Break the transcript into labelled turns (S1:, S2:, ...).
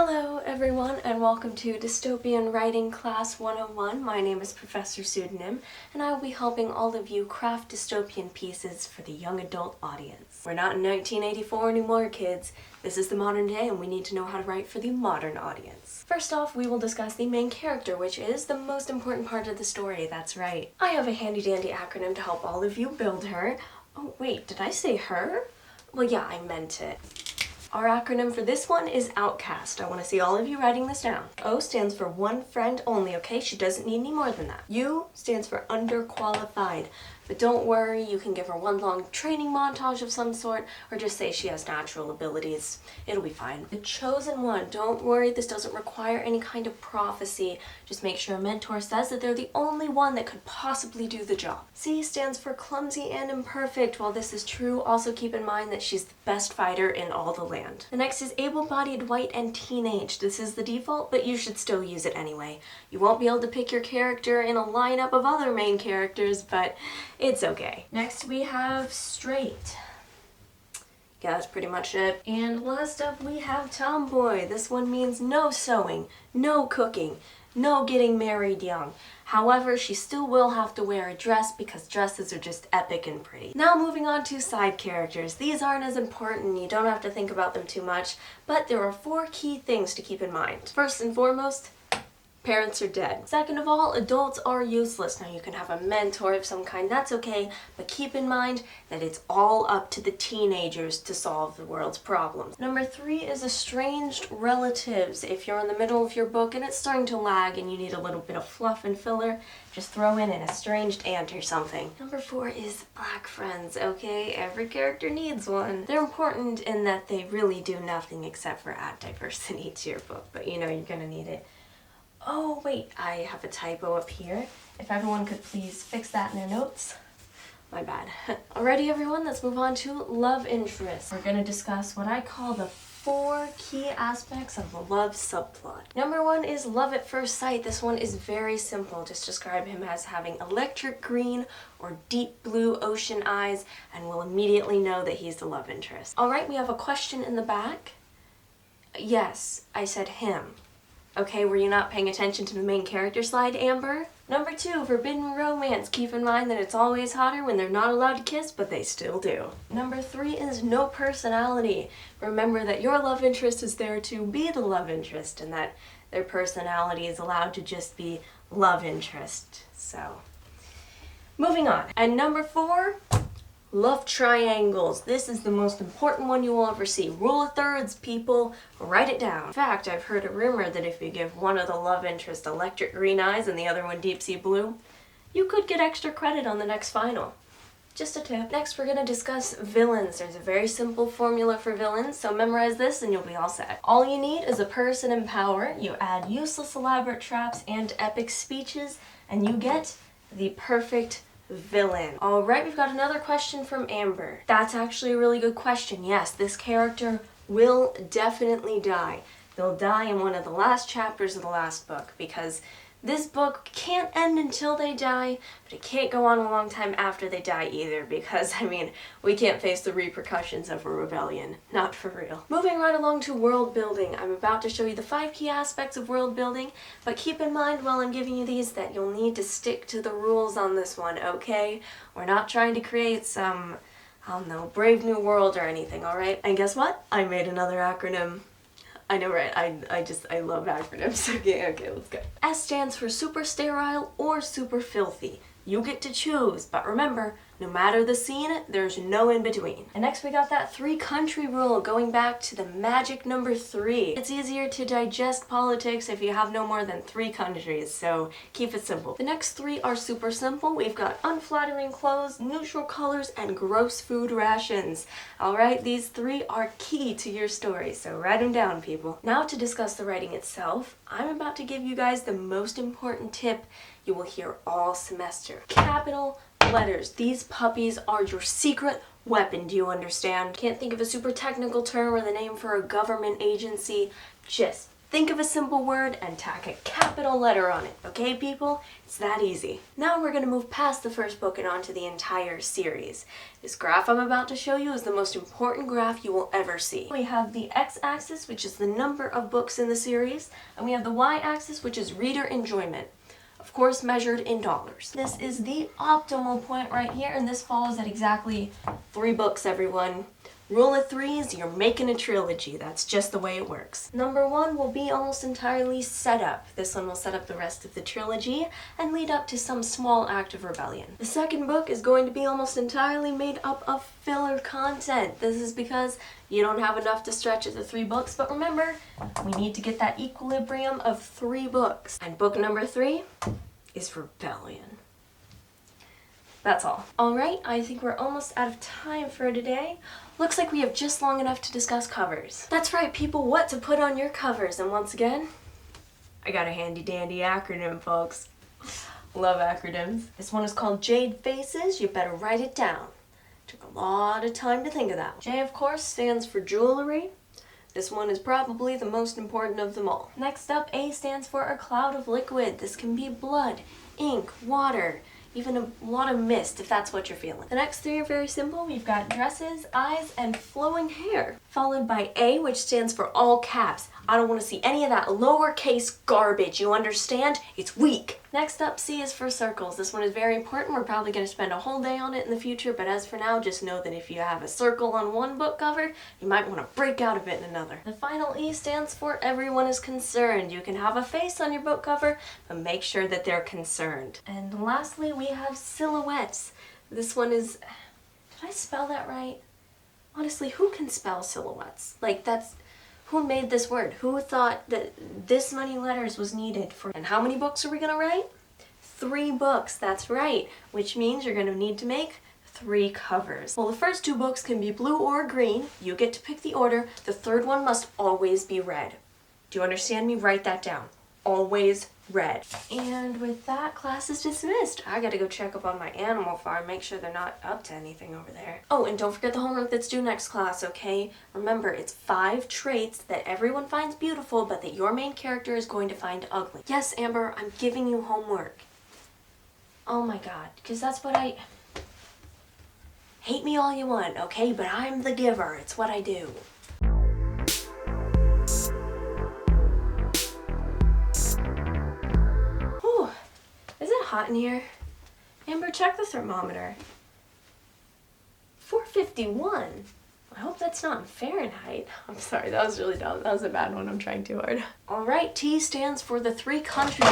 S1: Hello everyone and welcome to Dystopian Writing Class 101. My name is Professor Pseudonym and I will be helping all of you craft dystopian pieces for the young adult audience. We're not in 1984 anymore, kids. This is the modern day and we need to know how to write for the modern audience. First off, we will discuss the main character, which is the most important part of the story, that's right. I have a handy dandy acronym to help all of you build her. Oh wait, did I say her? Well yeah, I meant it. Our acronym for this one is Outcast. I want to see all of you writing this down. O stands for one friend only, okay? She doesn't need any more than that. U stands for underqualified. But don't worry, you can give her one long training montage of some sort, or just say she has natural abilities. It'll be fine. The chosen one, don't worry, this doesn't require any kind of prophecy. Just make sure a mentor says that they're the only one that could possibly do the job. C stands for clumsy and imperfect. While this is true, also keep in mind that she's the best fighter in all the land. The next is able-bodied, white, and teenage. This is the default, but you should still use it anyway. You won't be able to pick your character in a lineup of other main characters, but it's okay. Next we have straight. Yeah, that's pretty much it. And last up we have tomboy. This one means no sewing, no cooking, no getting married young. However, she still will have to wear a dress because dresses are just epic and pretty. Now moving on to side characters. These aren't as important, you don't have to think about them too much, but there are 4 key things to keep in mind. First and foremost, parents are dead. Second of all, adults are useless. Now you can have a mentor of some kind, that's okay, but keep in mind that it's all up to the teenagers to solve the world's problems. Number 3 is estranged relatives. If you're in the middle of your book and it's starting to lag and you need a little bit of fluff and filler, just throw in an estranged aunt or something. Number 4 is black friends, okay? Every character needs one. They're important in that they really do nothing except for add diversity to your book, but you know you're gonna need it. Oh wait, I have a typo up here. If everyone could please fix that in their notes. My bad. Alrighty everyone, let's move on to love interest. We're going to discuss what I call the 4 key aspects of the love subplot. Number 1 is love at first sight. This one is very simple. Just describe him as having electric green or deep blue ocean eyes and we'll immediately know that he's the love interest. Alright, we have a question in the back. Yes, I said him. Okay, were you not paying attention to the main character slide, Amber? Number 2, forbidden romance. Keep in mind that it's always hotter when they're not allowed to kiss, but they still do. Number 3 is no personality. Remember that your love interest is there to be the love interest and that their personality is allowed to just be love interest. So, moving on. And number 4, love triangles. This is the most important one you will ever see. Rule of thirds, people. Write it down. In fact, I've heard a rumor that if you give one of the love interest electric green eyes and the other one deep sea blue, you could get extra credit on the next final. Just a tip. Next, we're going to discuss villains. There's a very simple formula for villains, so memorize this and you'll be all set. All you need is a person in power. You add useless elaborate traps and epic speeches, and you get the perfect villain. Alright, we've got another question from Amber. That's actually a really good question. Yes, this character will definitely die. They'll die in one of the last chapters of the last book because this book can't end until they die, but it can't go on a long time after they die either because, I mean, we can't face the repercussions of a rebellion. Not for real. Moving right along to world building. I'm about to show you the 5 key aspects of world building, but keep in mind while I'm giving you these that you'll need to stick to the rules on this one, okay? We're not trying to create some, I don't know, Brave New World or anything, alright? And guess what? I made another acronym. I know, right? I love acronyms. Okay, let's go. S stands for super sterile or super filthy. You get to choose, but remember, no matter the scene, there's no in between. And next we got that 3 country rule, going back to the magic number 3. It's easier to digest politics if you have no more than 3 countries, so keep it simple. The next 3 are super simple. We've got unflattering clothes, neutral colors, and gross food rations. Alright, these 3 are key to your story, so write them down, people. Now to discuss the writing itself, I'm about to give you guys the most important tip you will hear all semester. Capital letters. These puppies are your secret weapon, do you understand? Can't think of a super technical term or the name for a government agency. Just think of a simple word and tack a capital letter on it. Okay, people? It's that easy. Now we're going to move past the first book and onto the entire series. This graph I'm about to show you is the most important graph you will ever see. We have the x-axis, which is the number of books in the series, and we have the y-axis, which is reader enjoyment. Of course, measured in dollars. This is the optimal point right here, and this follows at exactly 3 books, everyone. Rule of 3s, you're making a trilogy. That's just the way it works. Number 1 will be almost entirely set up. This one will set up the rest of the trilogy and lead up to some small act of rebellion. The second book is going to be almost entirely made up of filler content. This is because you don't have enough to stretch it to 3 books, but remember, we need to get that equilibrium of 3 books. And book number 3 is Rebellion. That's all. Alright, I think we're almost out of time for today. Looks like we have just long enough to discuss covers. That's right, people, what to put on your covers. And once again, I got a handy dandy acronym, folks. Love acronyms. This one is called Jade Faces. You better write it down. Took a lot of time to think of that. J, of course, stands for jewelry. This one is probably the most important of them all. Next up, A stands for a cloud of liquid. This can be blood, ink, water, even a lot of mist if that's what you're feeling. The next 3 are very simple. We've got dresses, eyes, and flowing hair. Followed by A, which stands for all caps. I don't want to see any of that lowercase garbage, you understand? It's weak. Next up, C is for circles. This one is very important. We're probably going to spend a whole day on it in the future, but as for now, just know that if you have a circle on one book cover, you might want to break out of it in another. The final E stands for everyone is concerned. You can have a face on your book cover, but make sure that they're concerned. And lastly, we have silhouettes. This one is... Did I spell that right? Honestly, who can spell silhouettes? Like, that's... Who made this word? Who thought that this many letters was needed for... And how many books are we going to write? 3 books, that's right. Which means you're going to need to make 3 covers. Well, the first 2 books can be blue or green. You get to pick the order. The third one must always be red. Do you understand me? Write that down. Always red. And with that, class is dismissed. I gotta go check up on my animal farm, make sure they're not up to anything over there. Oh, and don't forget the homework that's due next class, okay? Remember, it's 5 traits that everyone finds beautiful, but that your main character is going to find ugly. Yes, Amber, I'm giving you homework. Oh my god, because that's what I... Hate me all you want, okay? But I'm the giver. It's what I do. Hot in here. Amber, check the thermometer. 451. I hope that's not in Fahrenheit. I'm sorry, that was really dumb. That was a bad one. I'm trying too hard. All right, T stands for the 3 countries.